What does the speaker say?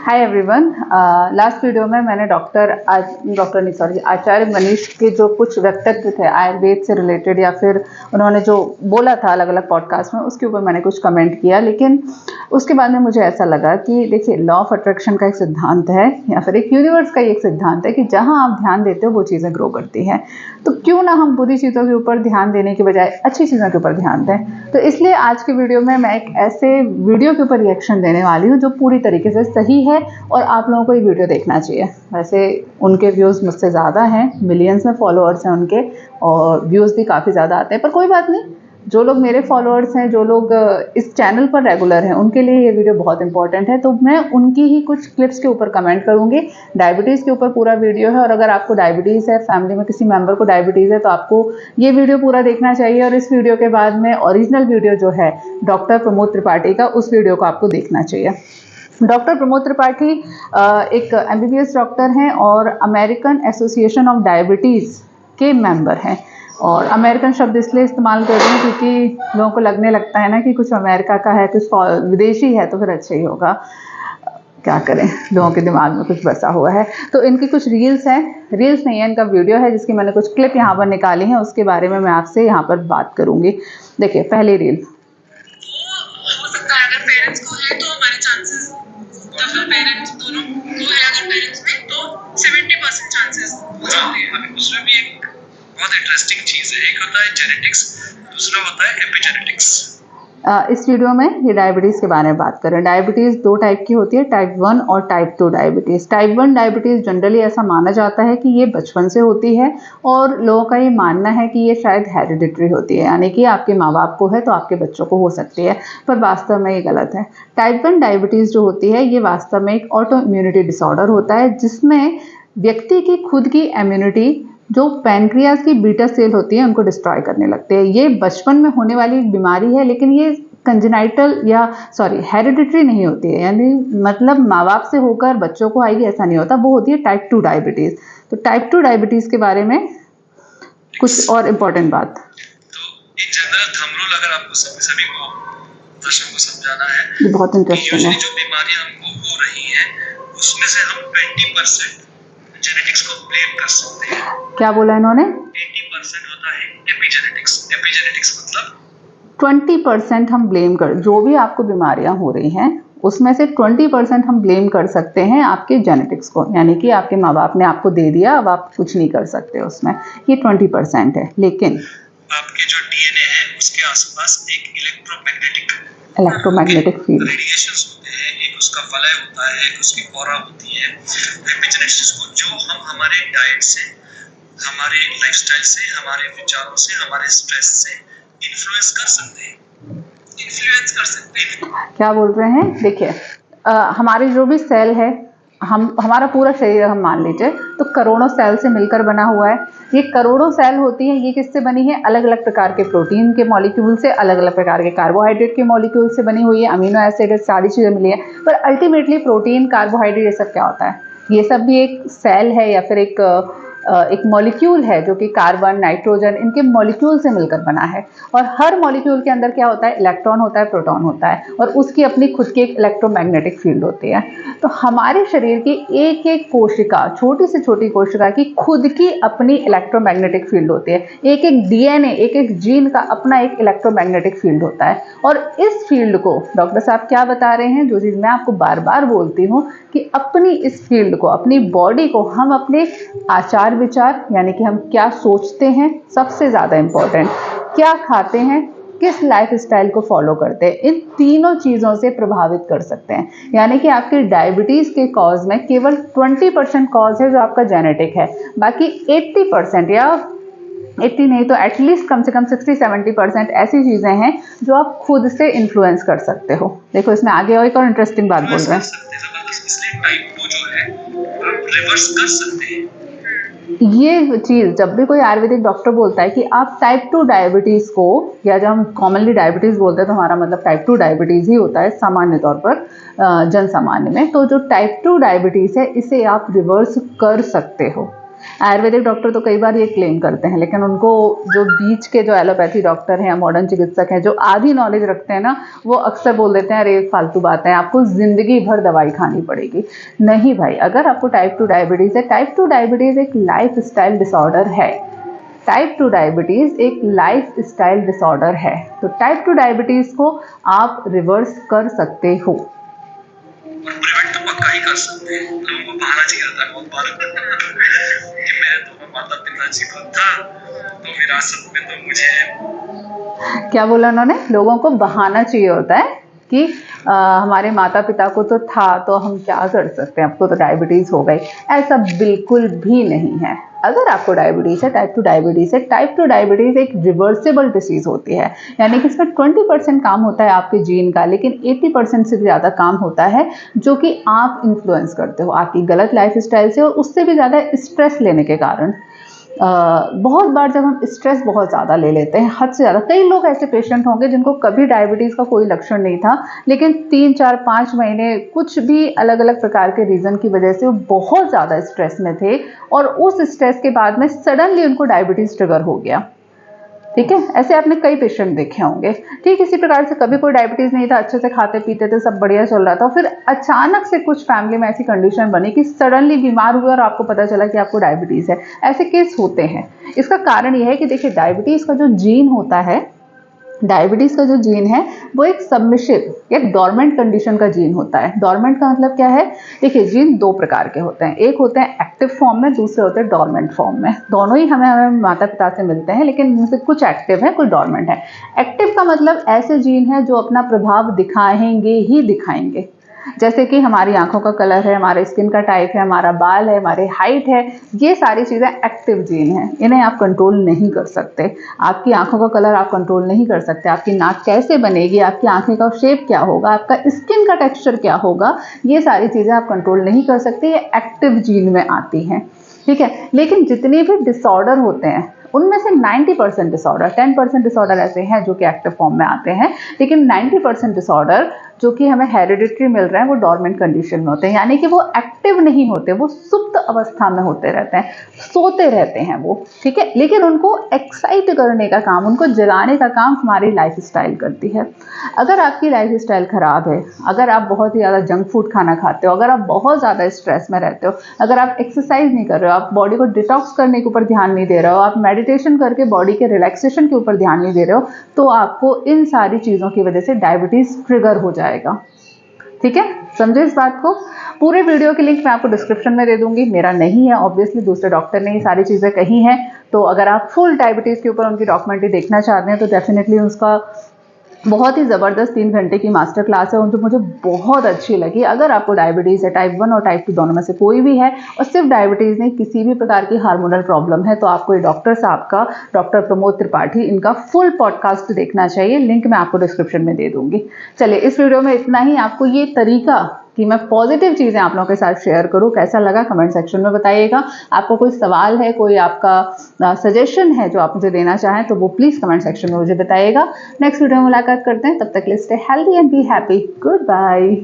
Hi everyone. Last video में मैंने आचार्य मनीष के जो कुछ वक्तव्य थे आयुर्वेद से रिलेटेड या फिर उन्होंने जो बोला था अलग अलग पॉडकास्ट में, उसके ऊपर मैंने कुछ कमेंट किया। लेकिन उसके बाद में मुझे ऐसा लगा कि देखिए, लॉ ऑफ अट्रैक्शन का एक सिद्धांत है या फिर एक यूनिवर्स का एक सिद्धांत है कि जहाँ आप ध्यान देते हो वो चीज़ें ग्रो करती हैं। तो क्यों ना हम बुरी चीज़ों के ऊपर ध्यान देने के बजाय अच्छी चीज़ों के ऊपर ध्यान दें। तो इसलिए आज के वीडियो में मैं एक ऐसे वीडियो के ऊपर रिएक्शन देने वाली हूँ जो पूरी तरीके से सही है और आप लोगों को ये वीडियो देखना चाहिए। वैसे उनके व्यूज़ मुझसे ज़्यादा हैं, मिलियंस में फॉलोअर्स हैं उनके और व्यूज़ भी काफ़ी ज़्यादा आते हैं, पर कोई बात नहीं। जो लोग मेरे फॉलोअर्स हैं, जो लोग इस चैनल पर रेगुलर हैं, उनके लिए ये वीडियो बहुत इंपॉर्टेंट है। तो मैं उनकी ही कुछ क्लिप्स के ऊपर कमेंट करूँगी। डायबिटीज़ के ऊपर पूरा वीडियो है और अगर आपको डायबिटीज़ है, फैमिली में किसी मेंबर को डायबिटीज़ है, तो आपको ये वीडियो पूरा देखना चाहिए। और इस वीडियो के बाद में ओरिजिनल वीडियो जो है डॉक्टर प्रमोद त्रिपाठी का, उस वीडियो को आपको देखना चाहिए। डॉक्टर प्रमोद त्रिपाठी एक MBBS डॉक्टर हैं और अमेरिकन एसोसिएशन ऑफ डायबिटीज़ के मेंबर हैं। और अमेरिकन शब्द इसलिए इस्तेमाल कर रही हूँ क्योंकि लोगों को लगने लगता है ना कि कुछ अमेरिका का है, कुछ विदेशी है, तो फिर अच्छा ही होगा। क्या करें, लोगों के दिमाग में कुछ बसा हुआ है। तो इनकी कुछ रील्स हैं, रील्स नहीं है, इनका वीडियो है जिसकी मैंने कुछ क्लिप यहाँ पर निकाली हैं, उसके बारे में मैं आपसे यहाँ पर बात करूँगी। देखिए पहली रील। हो सकता है अगर पेरेंट्स को है तो हमारे चांसेस, या फिर पेरेंट्स दोनों को है अगर पेरेंट्स में तो 70% चांसेस हो जाते हैं। अभी उसमें भी एक बहुत इंटरेस्टिंग चीज है, एक होता है जेनेटिक्स, दूसरा होता है एपिजेनेटिक्स। इस वीडियो में ये डायबिटीज़ के बारे में बात करें। डायबिटीज़ दो टाइप की होती है, टाइप 1 और type 2 diabetes. Type 1 diabetes generally ऐसा माना जाता है कि ये बचपन से होती है और लोगों का ये मानना है कि ये शायद हेरिडिटरी होती है, यानी कि आपके माँ बाप को है तो आपके बच्चों को हो सकती है, पर वास्तव में ये गलत है। टाइप 1 डायबिटीज़ जो होती है ये वास्तव में एक ऑटो इम्यूनिटी डिसऑर्डर होता है जिसमें व्यक्ति की खुद की इम्यूनिटी, जो पैनक्रियाज की बीटा सेल होती है, उनको डिस्ट्रॉय करने लगते हैं। ये बचपन में होने वाली एक बीमारी है, लेकिन ये कंजेनाइटल या हेरिडिटरी नहीं होती है, यानी मतलब माँ बाप से होकर बच्चों को आएगी ऐसा नहीं होता, वो होती है टाइप 2 डायबिटीज़। तो टाइप 2 डायबिटीज़ के बारे में कुछ और इम्पोर्टेंट बात। तो एक जनरल थंब रूल अगर आपको सभी को दर्शकों को समझाना है, ये बहुत इंटरेस्टिंग है। जो बीमारियां हमको हो रही हैं उसमें से हम 20% जेनेटिक्स को ब्लेम कर सकते हैं। क्या बोला इन्होंने? 80% होता है एपिजेनेटिक्स। एपिजेनेटिक्स मतलब 20% हम ब्लेम कर, जो भी आपको बीमारियां हो रही हैं उसमें से 20% हम ब्लेम कर सकते हैं आपके जेनेटिक्स को, यानी कि आपके माँ बाप ने आपको दे दिया, अब आप कुछ नहीं कर सकते उसमें। ये 20% है। लेकिन आपके जो डीएनए है उसके आसपास एक इलेक्ट्रोमैग्नेटिक फील्ड रेडिएशंस होते हैं, एक उसका वलय होता है, एक उसकी ऑरा होती है। एपिजेनेटिक्स को जो हम हमारे डाइट से, हमारे लाइफस्टाइल से, हमारे विचारों से, हमारे स्ट्रेस से इन्फ्लुएंस कर सकते हैं। क्या बोल रहे हैं? देखिए, हमारे जो भी सेल है, हमारा पूरा शरीर हम मान लीजिए तो करोड़ों सेल से मिलकर बना हुआ है। ये करोड़ों सेल होती हैं, ये किससे बनी है? अलग अलग प्रकार के प्रोटीन के मॉलिक्यूल से, अलग अलग प्रकार के कार्बोहाइड्रेट के मॉलिक्यूल से बनी हुई है, अमीनो एसिड, सारी चीज़ें मिली है। पर अल्टीमेटली प्रोटीन, कार्बोहाइड्रेट, ये सब क्या होता है? ये सब भी एक सेल है या फिर एक मॉलिक्यूल है जो कि कार्बन, नाइट्रोजन, इनके मॉलिक्यूल से मिलकर बना है। और हर मॉलिक्यूल के अंदर क्या होता है? इलेक्ट्रॉन होता है, प्रोटॉन होता है, और उसकी अपनी खुद की एक इलेक्ट्रोमैग्नेटिक फील्ड होती है। तो हमारे शरीर की एक एक कोशिका, छोटी से छोटी कोशिका की खुद की अपनी इलेक्ट्रोमैग्नेटिक फील्ड होती है। एक एक DNA, एक एक जीन का अपना एक इलेक्ट्रोमैग्नेटिक फील्ड होता है। और इस फील्ड को डॉक्टर साहब क्या बता रहे हैं, जो चीज़ मैं आपको बार बार बोलती हूँ कि अपनी इस फील्ड को, अपनी बॉडी को हम अपने आचार विचार, यानी कि हम क्या सोचते हैं, सबसे ज़्यादा इम्पोर्टेंट क्या खाते हैं, किस लाइफ स्टाइल को फॉलो करते हैं, इन तीनों चीज़ों से प्रभावित कर सकते हैं। यानी कि आपके डायबिटीज़ के कॉज में केवल 20% कॉज है जो आपका जेनेटिक है, बाकी 80% या 80 नहीं तो एटलीस्ट कम से कम 60-70% ऐसी चीज़ें हैं जो आप खुद से इन्फ्लुएंस कर सकते हो। देखो इसमें आगे और एक और इंटरेस्टिंग बात बोल रहे हैं, टाइप 2 जो है आप रिवर्स कर सकते हैं। ये चीज़ जब भी कोई आयुर्वेदिक डॉक्टर बोलता है कि आप टाइप 2 डायबिटीज़ को, या जब हम कॉमनली डायबिटीज़ बोलते हैं तो हमारा मतलब टाइप 2 डायबिटीज़ ही होता है सामान्य तौर पर, जन सामान्य में। तो जो टाइप 2 डायबिटीज़ है इसे आप रिवर्स कर सकते हो। आयुर्वेदिक डॉक्टर तो कई बार ये क्लेम करते हैं, लेकिन उनको जो बीच के जो एलोपैथी डॉक्टर हैं, मॉडर्न चिकित्सक हैं, जो आधी नॉलेज रखते हैं ना, वो अक्सर बोल देते हैं अरे फालतू बातें, आपको ज़िंदगी भर दवाई खानी पड़ेगी। नहीं भाई, अगर आपको टाइप 2 डायबिटीज़ है, टाइप 2 डायबिटीज़ एक लाइफ स्टाइल डिसऑर्डर है। टाइप 2 डायबिटीज़ एक लाइफ स्टाइल डिसऑर्डर है, तो टाइप 2 डायबिटीज़ को आप रिवर्स कर सकते हो। प्रिवेंट तो पक्का ही कर सकते हैं। लोगों को बहाना चाहिए होता है, वो कि मैं तो माता पिता जीवन था, तो विरासत में तो मुझे, क्या बोला उन्होंने? लोगों को बहाना चाहिए होता है कि हमारे माता पिता को तो था, तो हम क्या कर सकते हैं, आपको तो डायबिटीज़ हो गई। ऐसा बिल्कुल भी नहीं है। अगर आपको डायबिटीज़ है, टाइप 2 डायबिटीज़ है, टाइप 2 डायबिटीज़ एक रिवर्सिबल डिसीज़ होती है, यानी कि इसमें 20% काम होता है आपके जीन का, लेकिन 80% से भी ज़्यादा काम होता है जो कि आप इन्फ्लुएंस करते हो आपकी गलत लाइफ स्टाइल से, और उससे भी ज़्यादा स्ट्रेस लेने के कारण। बहुत बार जब हम स्ट्रेस बहुत ज़्यादा ले लेते हैं, हद से ज़्यादा, कई लोग ऐसे पेशेंट होंगे जिनको कभी डायबिटीज़ का कोई लक्षण नहीं था, लेकिन 3, 4, 5 महीने कुछ भी अलग अलग प्रकार के रीज़न की वजह से वो बहुत ज़्यादा स्ट्रेस में थे, और उस स्ट्रेस के बाद में सडनली उनको डायबिटीज़ ट्रिगर हो गया। ठीक है, ऐसे आपने कई पेशेंट देखे होंगे। ठीक इसी प्रकार से कभी कोई डायबिटीज़ नहीं था, अच्छे से खाते पीते थे, सब बढ़िया चल रहा था, फिर अचानक से कुछ फैमिली में ऐसी कंडीशन बनी कि सडनली बीमार हुए और आपको पता चला कि आपको डायबिटीज़ है। ऐसे केस होते हैं। इसका कारण यह है कि देखिए, डायबिटीज़ का जो जीन होता है, डायबिटीज़ का जो जीन है वो एक सबमिसिव या डोरमेंट कंडीशन का जीन होता है। डोरमेंट का मतलब क्या है? देखिए, जीन 2 प्रकार के होते हैं, एक होते हैं एक्टिव फॉर्म में, दूसरे होते हैं डोरमेंट फॉर्म में। दोनों ही हमें माता पिता से मिलते हैं, लेकिन इनमें से कुछ एक्टिव है, कुछ डोरमेंट है। एक्टिव का मतलब ऐसे जीन है जो अपना प्रभाव दिखाएंगे ही दिखाएंगे, जैसे कि हमारी आंखों का कलर है, हमारे स्किन का टाइप है, हमारा बाल है, हमारी हाइट है, ये सारी चीज़ें एक्टिव जीन हैं। इन्हें आप कंट्रोल नहीं कर सकते। आपकी आंखों का कलर आप कंट्रोल नहीं कर सकते, आपकी नाक कैसे बनेगी, आपकी आंखें का शेप क्या होगा, आपका स्किन का टेक्सचर क्या होगा, ये सारी चीज़ें आप कंट्रोल नहीं कर सकते, ये एक्टिव जीन में आती हैं। ठीक है, लेकिन जितने भी डिसऑर्डर होते हैं उनमें से 90% डिसऑर्डर, 10% डिसऑर्डर ऐसे हैं जो कि एक्टिव फॉर्म में आते हैं, लेकिन 90% डिसऑर्डर जो कि हमें हेरिडिटरी मिल रहे हैं वो डोरमेंट कंडीशन में होते हैं, यानी कि वो एक्टिव नहीं होते, वो सुप्त अवस्था में होते रहते हैं, सोते रहते हैं वो। ठीक है, लेकिन उनको एक्साइट करने का काम, उनको जगाने का काम हमारी लाइफ स्टाइल करती है। अगर आपकी लाइफ स्टाइल खराब है, अगर आप बहुत ही ज़्यादा जंक फूड खाना खाते हो, अगर आप बहुत ज़्यादा स्ट्रेस में रहते हो, अगर आप एक्सरसाइज नहीं कर रहे हो, आप बॉडी को डिटॉक्स करने के ऊपर ध्यान नहीं दे रहे हो, आप मेडिटेशन करके बॉडी के रिलैक्सेशन के ऊपर ध्यान नहीं दे रहे हो, तो आपको इन सारी चीज़ों की वजह से डायबिटीज़ ट्रिगर हो जाएगा। ठीक है, समझे इस बात को? पूरे वीडियो की लिंक मैं आपको डिस्क्रिप्शन में दे दूंगी। मेरा नहीं है, ऑब्वियसली दूसरे डॉक्टर ने ये सारी चीज़ें कही हैं, तो अगर आप फुल डायबिटीज़ के ऊपर उनकी डॉक्यूमेंट्री देखना चाहते हैं तो डेफिनेटली उसका बहुत ही ज़बरदस्त 3 घंटे की मास्टर क्लास है, और जो मुझे बहुत अच्छी लगी। अगर आपको डायबिटीज़ है, टाइप 1 और टाइप 2 दोनों में से कोई भी है, और सिर्फ डायबिटीज़ नहीं, किसी भी प्रकार की हार्मोनल प्रॉब्लम है, तो आपको ये डॉक्टर साहब का, डॉक्टर प्रमोद त्रिपाठी, इनका फुल पॉडकास्ट देखना चाहिए। लिंक मैं आपको डिस्क्रिप्शन में दे दूंगी। चलिए, इस वीडियो में इतना ही। आपको ये तरीका कि मैं पॉजिटिव चीज़ें आप लोगों के साथ शेयर करूं कैसा लगा, कमेंट सेक्शन में बताइएगा। आपको कोई सवाल है, कोई आपका सजेशन है जो आप मुझे देना चाहें, तो वो प्लीज़ कमेंट सेक्शन में मुझे बताइएगा। नेक्स्ट वीडियो में मुलाकात करते हैं, तब तक के लिए stay healthy and be happy. Good bye.